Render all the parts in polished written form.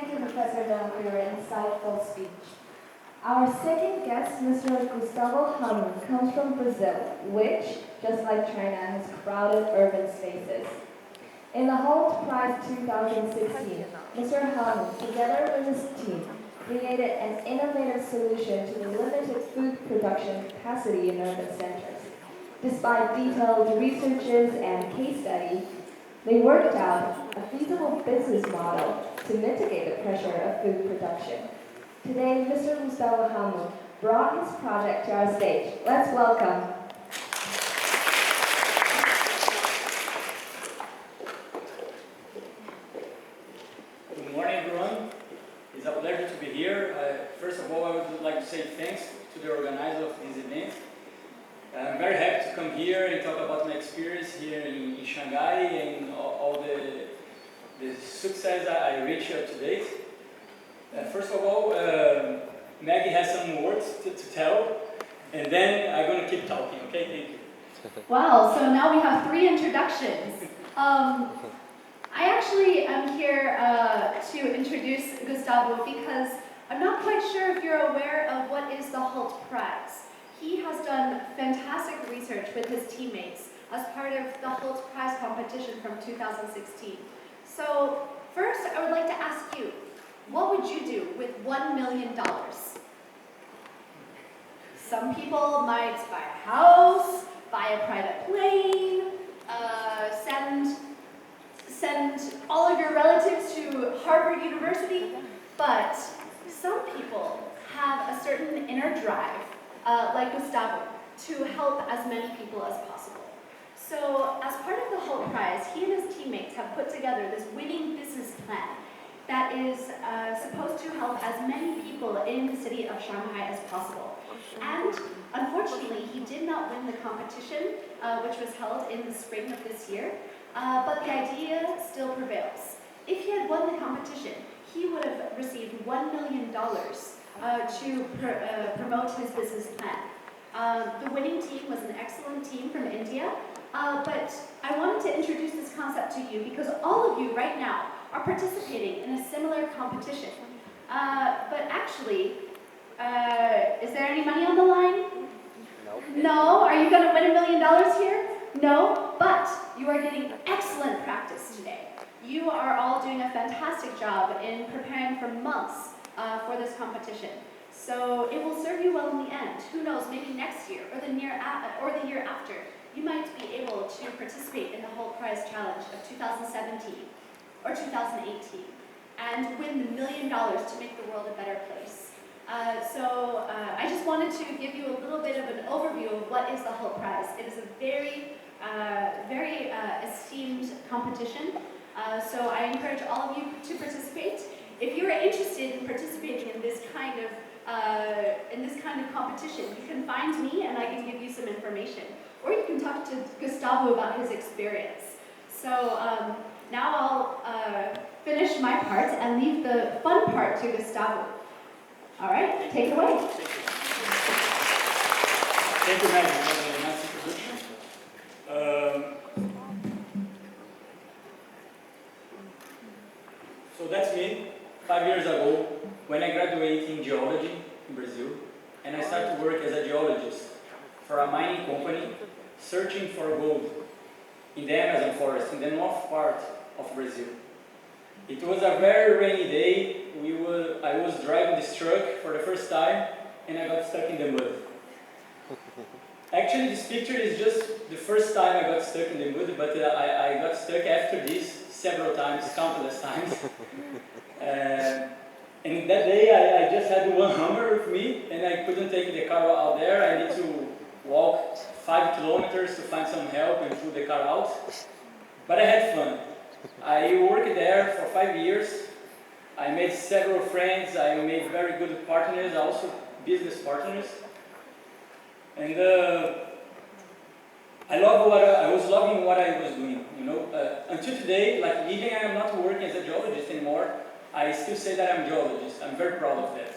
Thank you, Professor Dunn, for your insightful speech. Our second guest, Mr. Gustavo Hamu, comes from Brazil, which, just like China, has crowded urban spaces. In the Holt Prize 2016, Mr. Hamu, together with his team, created an innovative solution to the limited food production capacity in urban centers. Despite detailed researches and case studies, they worked out a feasible business model to mitigate the pressure of food production. Today, Mr. Gustavo Hamu brought his project to our stage. Let's welcome. Good morning, everyone. It's a pleasure to be here. First of all, I would like to say thanks to the organizer of this event. I'm very happy to come here and talk about my experience here in Shanghai and all the success I reached to date. First of all, Maggie has some words to tell, and then I'm going to keep talking, okay? Thank you. Wow, so now we have 3 introductions. I actually am here to introduce Gustavo because I'm not quite sure if you're aware of what is the Holt Prize. He has done fantastic research with his teammates as part of the Holt Prize competition from 2016. So first, I would like to ask you, what would you do with $1 million? Some people might buy a house, buy a private plane, send all of your relatives to Harvard University, but some people have a certain inner drive, like Gustavo, to help as many people as possible. So as part of the Holt Prize, he and his teammates have put together this winning business plan that is supposed to help as many people in the city of Shanghai as possible. And unfortunately, he did not win the competition, which was held in the spring of this year, but the idea still prevails. If he had won the competition, he would have received $1 million to promote his business plan. The winning team was an excellent team from India, but I wanted to introduce this concept to you because all of you right now are participating in a similar competition. But actually, is there any money on the line? No? Are you going to win $1 million here? No? But you are getting excellent practice today. You are all doing a fantastic job in preparing for months for this competition. So it will serve you well in the end. Who knows, maybe next year or the year after, you might be able to participate in the Holt Prize Challenge of 2017 or 2018 and win the $1 million to make the world a better place. I just wanted to give you a little bit of an overview of what is the Holt Prize. It is a very esteemed competition. So I encourage all of you to participate. If you are interested in participating in this kind of competition, you can find me and I can give you some information. Or you can talk to Gustavo about his experience. So now I'll finish my part and leave the fun part to Gustavo. All right, take it away. Thank you, Maggie, for the nice introduction. So that's me, 5 years ago, when I graduated in geology in Brazil, and I started to work as a geologist for a mining company searching for gold in the Amazon forest, in the north part of Brazil. It was a very rainy day. I was driving this truck for the first time, and I got stuck in the mud. Actually, this picture is just the first time I got stuck in the mud, but I got stuck after this several times, countless times. And that day, I just had one hammer with me, and I couldn't take the car out there. I need to walk 5 kilometers to find some help and pull the car out. But I had fun. I worked there for 5 years. I made several friends. I made very good partners, also business partners. And I was loving what I was doing. Until today, like even I am not working as a geologist anymore, I still say that I'm a geologist. I'm very proud of that.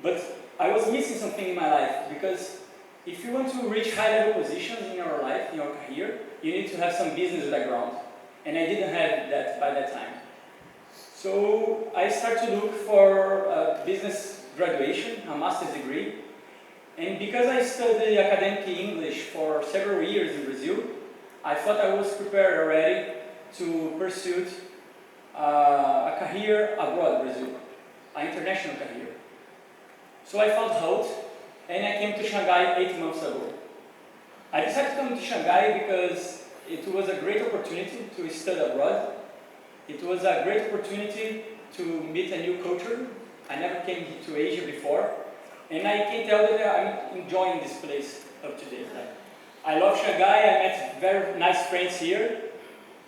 But I was missing something in my life because if you want to reach high-level positions in your life, in your career, you need to have some business background. And I didn't have that by that time. So I started to look for a business graduation, a master's degree. And because I studied academic English for several years in Brazil, I thought I was prepared already to pursue a career abroad Brazil, an international career. So I found out, and I came to Shanghai 8 months ago. I decided to come to Shanghai because it was a great opportunity to study abroad. It was a great opportunity to meet a new culture. I never came to Asia before. And I can tell that I'm enjoying this place up to date. I love Shanghai. I met very nice friends here.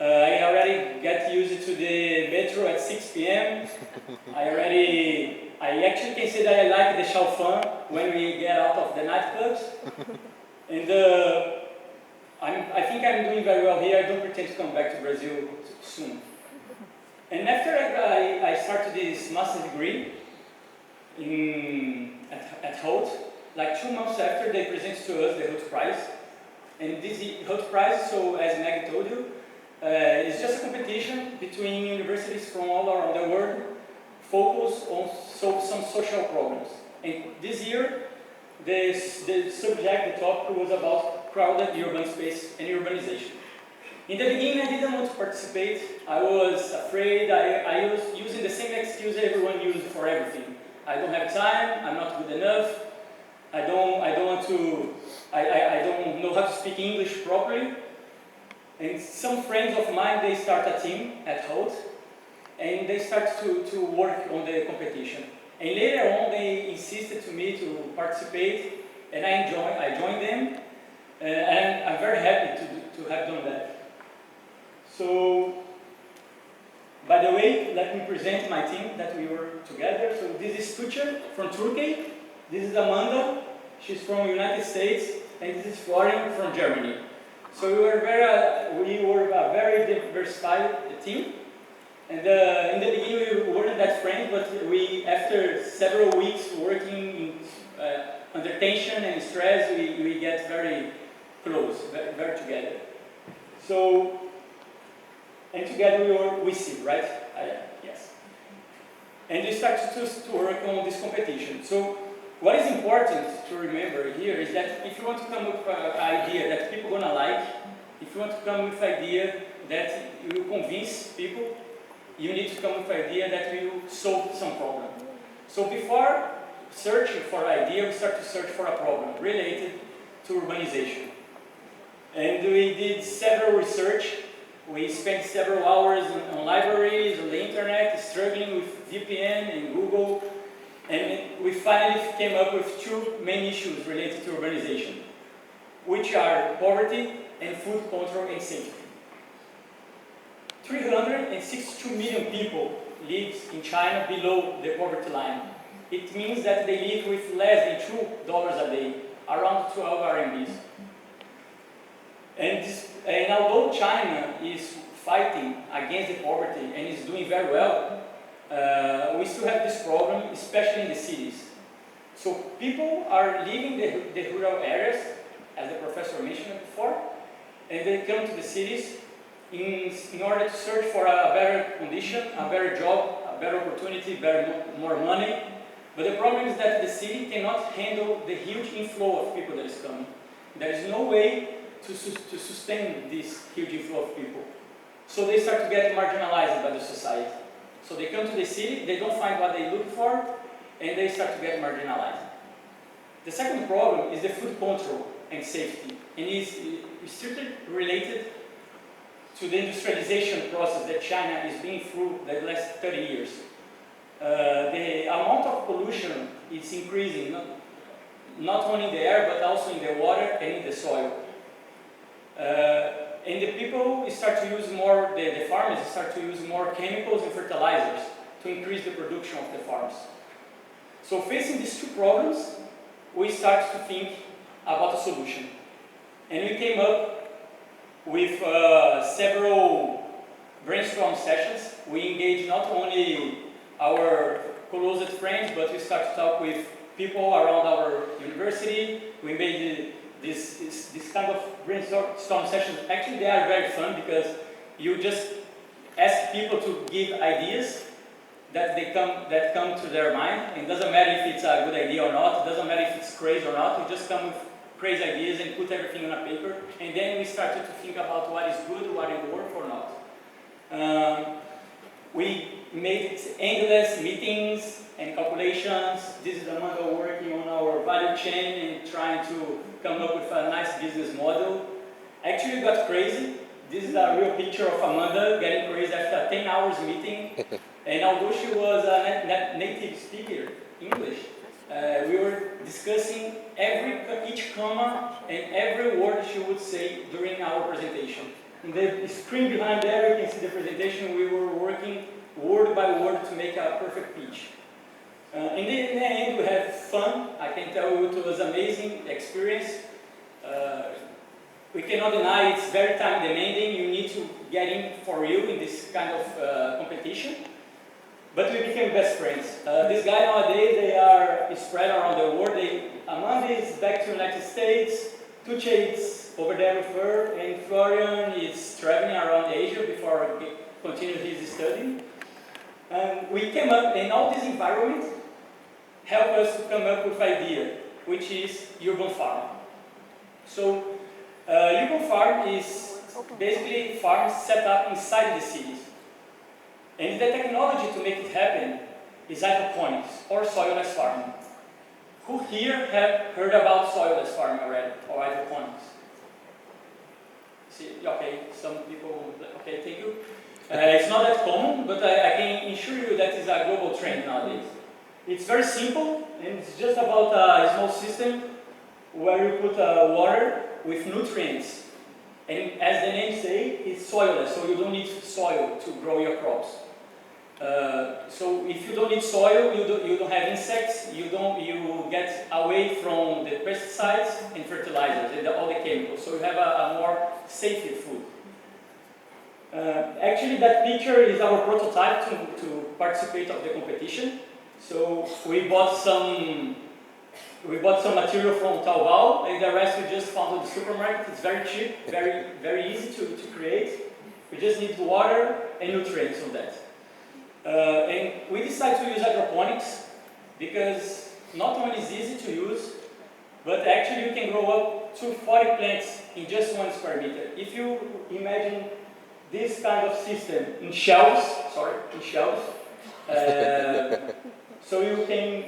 I already get used to the metro at 6 p.m. I actually can say that I like the Xiaofan when we get out of the nightclubs. And I think I'm doing very well here. I don't pretend to come back to Brazil soon. And after I started this master's degree at Holt, like 2 months after, they presented to us the Holt Prize. And this Holt Prize, so as Meg told you, is just a competition between universities from all around the world, focused on some social problems. And this year, the subject, the topic was about crowded urban space and urbanization. In the beginning, I didn't want to participate. I was afraid. I was using the same excuse everyone uses for everything. I don't have time. I'm not good enough. I don't know how to speak English properly. And some friends of mine, they start a team at Holt, and they start to work on the competition. And later on, they insisted to me to participate, and I joined them, and I'm very happy to have done that. So, by the way, let me present my team that we were together. So this is Tuğçe from Turkey, this is Amanda, she's from United States, and this is Florian from Germany. So we were a very diversified team. And in the beginning we weren't that friends, but after several weeks working under tension and stress, we get very close, very together. So, and together we were WeSeed, right? Yes. And we started to work on this competition. So what is important to remember here is that if you want to come with an idea that people are gonna like, if you want to come with an idea that you will convince people, you need to come with an idea that will solve some problem. So before searching for an idea, we start to search for a problem related to urbanization. And we did several research. We spent several hours on libraries, on the internet, struggling with VPN and Google. And we finally came up with two main issues related to urbanization, which are poverty and food control and safety. 362 million people live in China below the poverty line. It means that they live with less than $2 a day, around 12 RMBs. And although China is fighting against the poverty and is doing very well, we still have this problem, especially in the cities. So people are leaving the rural areas, as the professor mentioned before, and they come to the cities in order to search for a better condition, a better job, a better opportunity, more money. But the problem is that the city cannot handle the huge inflow of people that is coming. There is no way to sustain this huge inflow of people. So they start to get marginalized by the society. So they come to the city, they don't find what they look for, and they start to get marginalized. The second problem is the food control and safety, and is strictly related to the industrialization process that China is being through the last 30 years. The amount of pollution is increasing, not only in the air, but also in the water and in the soil. And the people start to use more, the farmers start to use more chemicals and fertilizers to increase the production of the farms. So facing these two problems, we start to think about a solution. And we came up with several brainstorm sessions. We engaged not only our closest friends, but we started to talk with people around our university. We made this kind of brainstorm sessions. Actually, they are very fun because you just ask people to give ideas, that come to their mind. And it doesn't matter if it's a good idea or not. It doesn't matter if it's crazy or not. We just come with crazy ideas and put everything on a paper. And then we started to think about what is good, what it works or not. We made endless meetings and calculations. This is Amanda working on our value chain and trying to come up with a nice business model. Actually, it got crazy. This is a real picture of Amanda getting crazy after a 10 hours meeting. And although she was a native speaker, English, we were discussing each comma and every word she would say during our presentation. In the screen behind there, you can see the presentation. We were working word by word to make a perfect pitch. In the end, we had fun. I can tell you it was an amazing experience. We cannot deny it's very time demanding. You need to get in for real in this kind of competition. But we became best friends. This guy nowadays, they are spread around the world. Amanda is back to the United States. Tuche is over there with her. And Florian is traveling around Asia before continuing his study. We came up, and all this environment helped us to come up with an idea, which is urban farm. So, urban farm is basically farms set up inside the cities. And the technology to make it happen is hydroponics or soilless farming. Who here have heard about soilless farming already, or hydroponics? See, okay, some people, okay, thank you. It's not that common, but I can assure you that is a global trend nowadays. It's very simple, and it's just about a small system where you put water with nutrients. And as the name says, it's soilless, so you don't need soil to grow your crops. So if you don't need soil, you don't have insects, you get away from the pesticides and fertilizers and all the chemicals. So you have a more safer food. Actually, that picture is our prototype to participate of the competition. So we bought some material from Taobao, and the rest we just found at the supermarket. It's very cheap, very easy to create. We just need water and nutrients on that. And we decided to use hydroponics because not only is it easy to use, but actually you can grow up to 40 plants in just 1 square meter. If you imagine this kind of system in shelves, so you can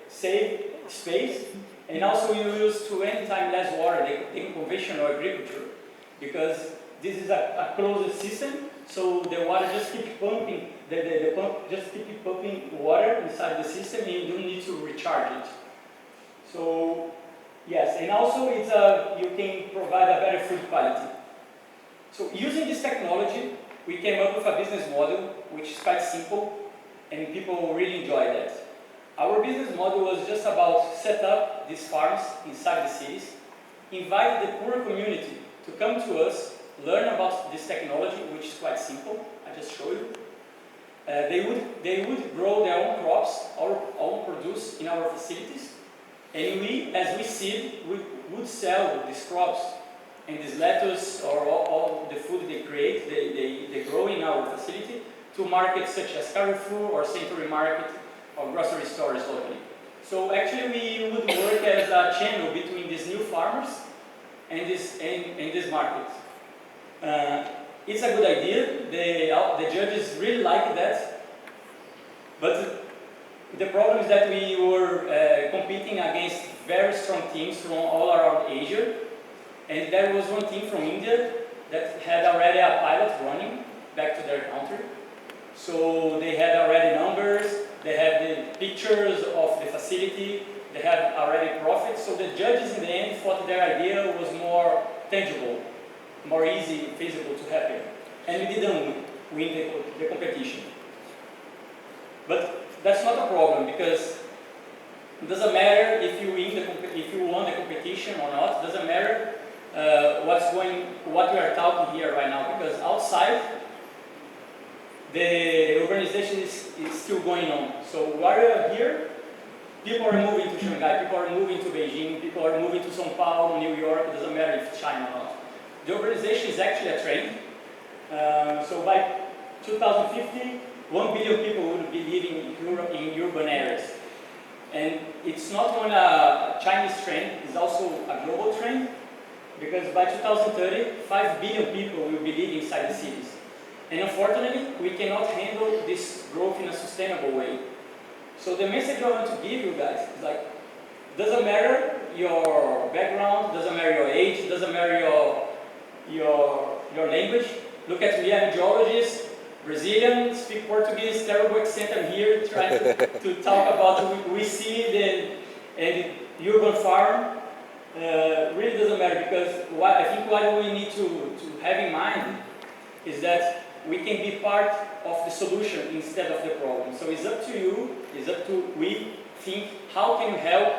save space, and also you use 20 times less water than conventional agriculture, because this is a closed system, so the water just keeps pumping, the pump just keeps pumping water inside the system, and you don't need to recharge it. So, yes, and also you can provide a better food quality. So using this technology, we came up with a business model which is quite simple, and people really enjoy that. Our business model was just about set up these farms inside the cities, invite the poor community to come to us, learn about this technology, which is quite simple. I just showed you. They would grow their own crops, or own produce in our facilities, and we, as WeSeed, we would sell these crops and this lettuce or all the food they create, they grow in our facility to markets such as Carrefour or Century Market or grocery stores locally. So actually we would work as a channel between these new farmers and this market. It's a good idea. The judges really like that. But the problem is that we were competing against very strong teams from all around Asia. And there was one team from India that had already a pilot running back to their country. So they had already numbers, they had the pictures of the facility, they had already profits. So the judges in the end thought their idea was more tangible, more easy, feasible to happen. And we didn't win the competition. But that's not a problem, because it doesn't matter if you won the competition or not. It doesn't matter what we are talking here right now, because outside the urbanization is still going on. So while we are here, people are moving to Shanghai, people are moving to Beijing, people are moving to São Paulo, New York. It doesn't matter if it's China or not. The urbanization is actually a trend. So by 2050, 1 billion people would be living in urban areas. And it's not only a Chinese trend, it's also a global trend, because by 2030, 5 billion people will be living inside the cities. And unfortunately, we cannot handle this growth in a sustainable way. So the message I want to give you guys is like, doesn't matter your background, doesn't matter your age, doesn't matter your language. Look at me, I'm a geologist, Brazilian, speak Portuguese, terrible accent. I'm here trying to talk about WeSeed and urban farm. Really doesn't matter, because I think what we need to have in mind is that we can be part of the solution instead of the problem. So it's up to you, it's up to we think how can we help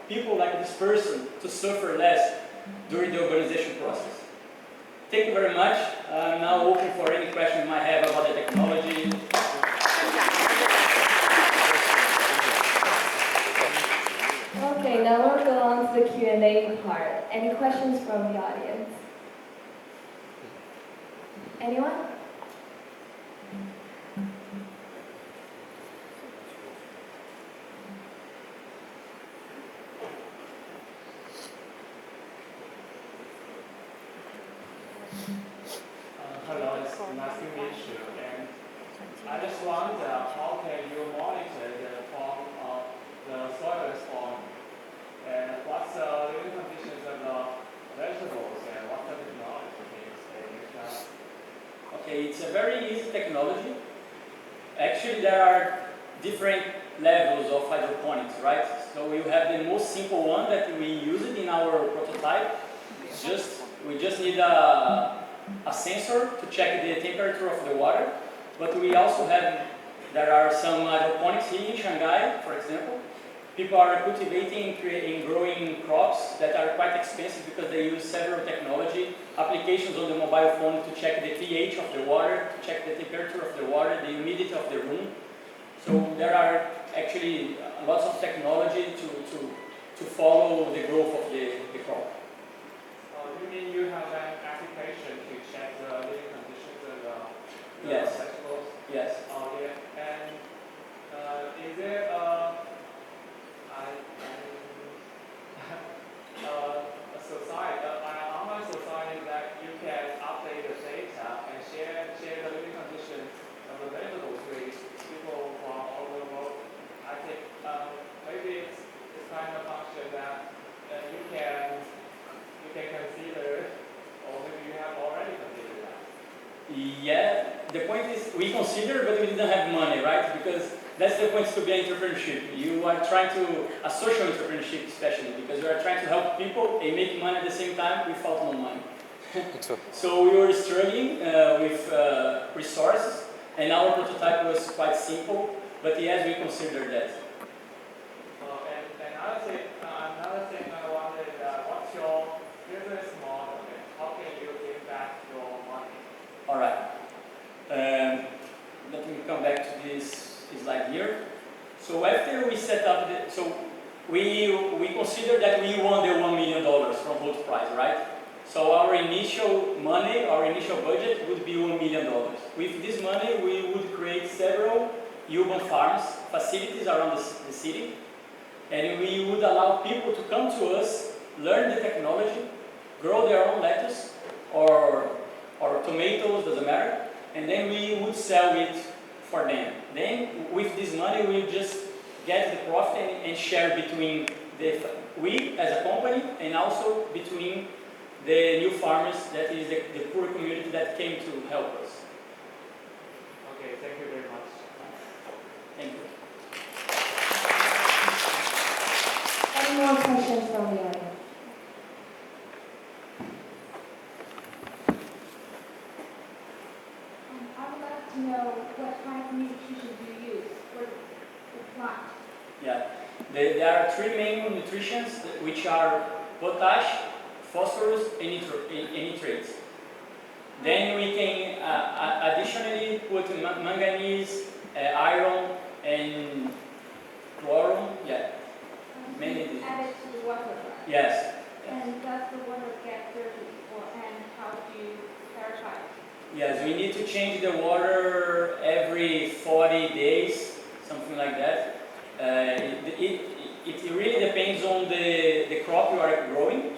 people like this person to suffer less during the urbanization process. Thank you very much. I'm now open for any question you might have about the technology. Okay, now we'll go on to the Q&A part. Any questions from the audience? Anyone? Hello, it's nice to meet you. And I just wonder, how can you monitor the form of the soil response? And what's the living conditions of the vegetables, and what's the technology things? Okay, it's a very easy technology. Actually, there are different levels of hydroponics, right? So we have the most simple one that we use it in our prototype. We just need a sensor to check the temperature of the water. But we also there are some hydroponics here in Shanghai, for example. People are cultivating and growing crops that are quite expensive because they use several technology applications on the mobile phone to check the pH of the water, to check the temperature of the water, the humidity of the room. So there are actually lots of technology to follow the growth of the crop. You mean you have an application to check the living conditions of the Yes. vegetables? Yes. Yeah. And is there a society, an online society that you can update the data and share the living conditions of the vegetables with people from all over the world? I think maybe it's kind of function that you can consider, or maybe you have already considered that. Yeah, the point is we consider, but we didn't have money, right? Because that's the point to be an entrepreneurship. You are trying to, a social entrepreneurship especially, because you are trying to help people and make money at the same time without no money. So we were struggling with resources, and our prototype was quite simple, but yes, we considered that. And another thing I wondered, what's your business model, and how can you give back your money? All right. Let me come back to this slide here. So after we set up we considered that we won the $1 million from Holt Prize, right? So our initial money, our initial budget would be $1 million. With this money, we would create several urban farms, facilities around the city, and we would allow people to come to us, learn the technology, grow their own lettuce or tomatoes, doesn't matter, and then we would sell it for them. Then with this money, we just get the profit and share between we as a company and also between the new farmers, that is the poor community that came to help us. Okay, thank you very much. Thank you. Any more questions from the audience? I would like to know what kind of nutrition do you use for the plant? Yeah, there are three main nutrients, which are potash, phosphorus, and nitrates. Then we can additionally put manganese, iron, and chlorum. Yeah, many. Add it to the water, right? Yes. And does the water get dirty, and how do you purify it? Yes, we need to change the water every 40 days, something like that. It really depends on the crop you are growing,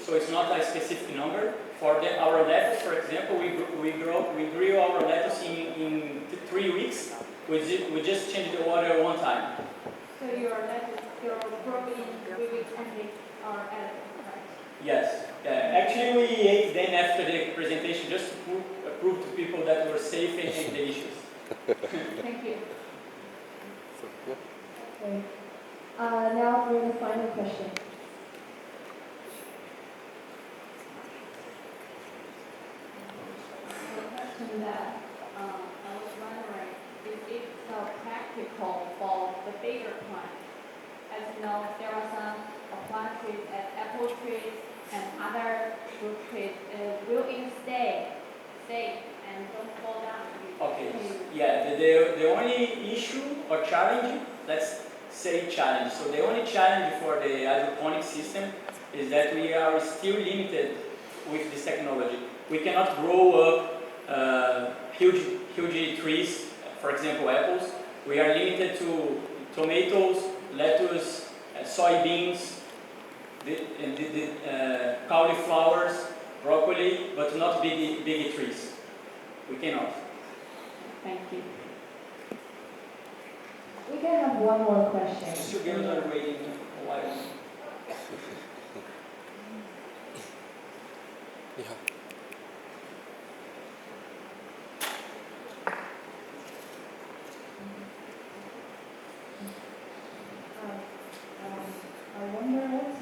so it's not a specific number. For our lettuce, for example, we grew our lettuce in 3 weeks. We just changed the water one time. So your lettuce, your growing in 3 weeks and they are edible, right? Yes. Actually, we ate them after the presentation just to prove to people that we're safe and delicious. Thank you. Okay. Now for the final question. I was wondering if it's practical for the bigger plant. As you know, there are some plant trees as apple trees and other fruit trees. Will it stay and don't fall down? Okay. Yeah. The only issue or challenge, let's say challenge. So the only challenge for the hydroponic system is that we are still limited with this technology. We cannot grow up huge trees, for example apples. We are limited to tomatoes, lettuce, soybeans, cauliflowers, broccoli, but not big trees. We cannot. Thank you. We can have one more question. Mr. Girls are waiting a while. I wonder what's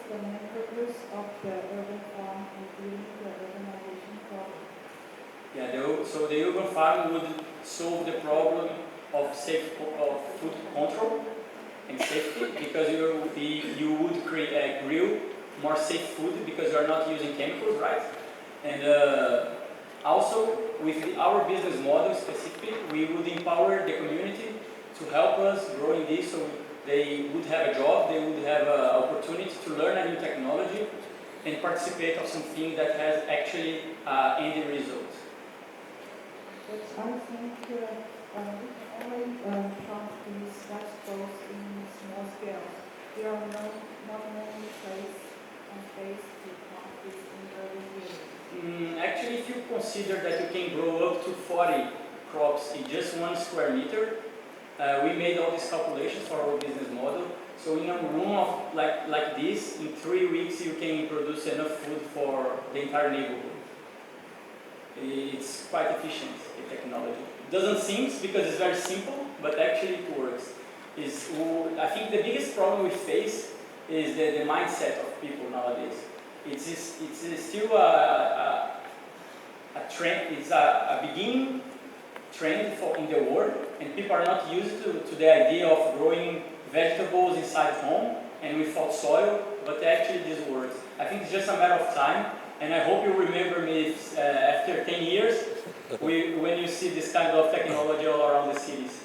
the main purpose of the urban farm including the urbanization problem? Yeah, so the urban farm would solve the problem of food control and safety, because you would grill more safe food because you are not using chemicals, right? And also with our business model specifically, we would empower the community to help us growing this, so they would have a job, they would have an opportunity to learn a new technology and participate of something that has actually end result. But I think we can only plant these vegetables in small scale. There are not many places and space to plant this in urban areas. Actually, if you consider that you can grow up to 40 crops in just 1 square meter, we made all these calculations for our business model. So in a room of like this, in 3 weeks you can produce enough food for the entire neighborhood. It's quite efficient, the technology. It doesn't seem, because it's very simple, but actually it works. I think the biggest problem we face is the mindset of people nowadays. It's still a trend, it's a beginning trend in the world, and people are not used to the idea of growing vegetables inside home and without soil, but actually this works. I think it's just a matter of time, and I hope you remember me after 10 years when you see this kind of technology all around the cities.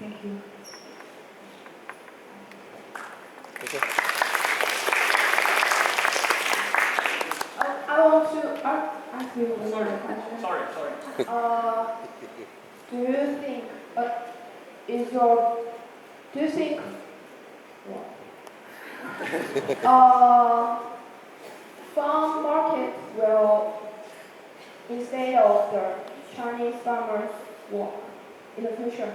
Thank you. I want to ask you another question. Sorry. Do you think farm market will, instead of the Chinese farmers work in the future?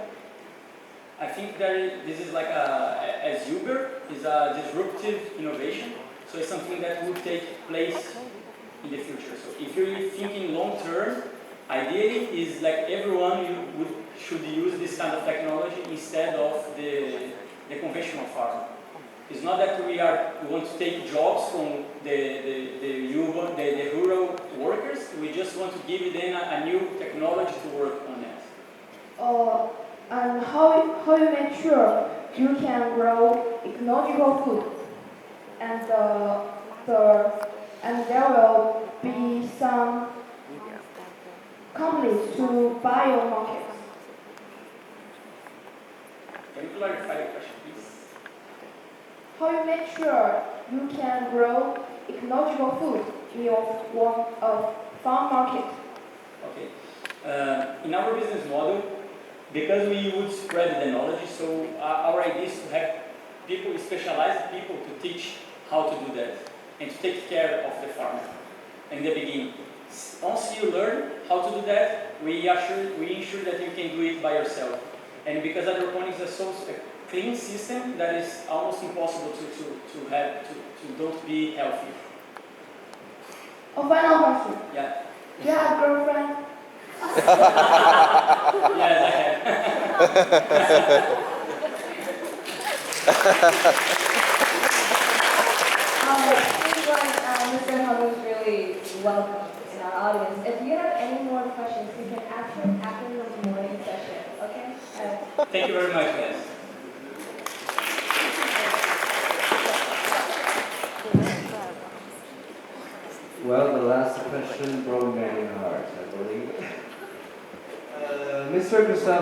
I think this is like as Uber is a disruptive innovation, so it's something that will take place in the future. So if you're thinking long term, ideally is like everyone should use this kind of technology instead of the conventional farm. It's not that we want to take jobs from the rural workers. We just want to give them a new technology to work on it. And how you make sure you can grow ecological food, and there will be some companies to buy your market. Can you clarify the question, please? How you make sure you can grow ecological food in your farm market? In our business model, because we would spread the knowledge, so our idea is to have people, specialized people, to teach how to do that and to take care of the farm in the beginning. Once you learn how to do that, we ensure that you can do it by yourself. And because hydroponics is so a clean system that is almost impossible to don't be healthy. A final question. Yeah. Do you have a girlfriend? Yes, I have. Seems like Mr. Hamu is really welcome in our audience. If you have any more questions, you can ask him after the morning session, okay? Thank you very much, guys. Well, the last question broke many hearts, I believe. Mr. Gustavo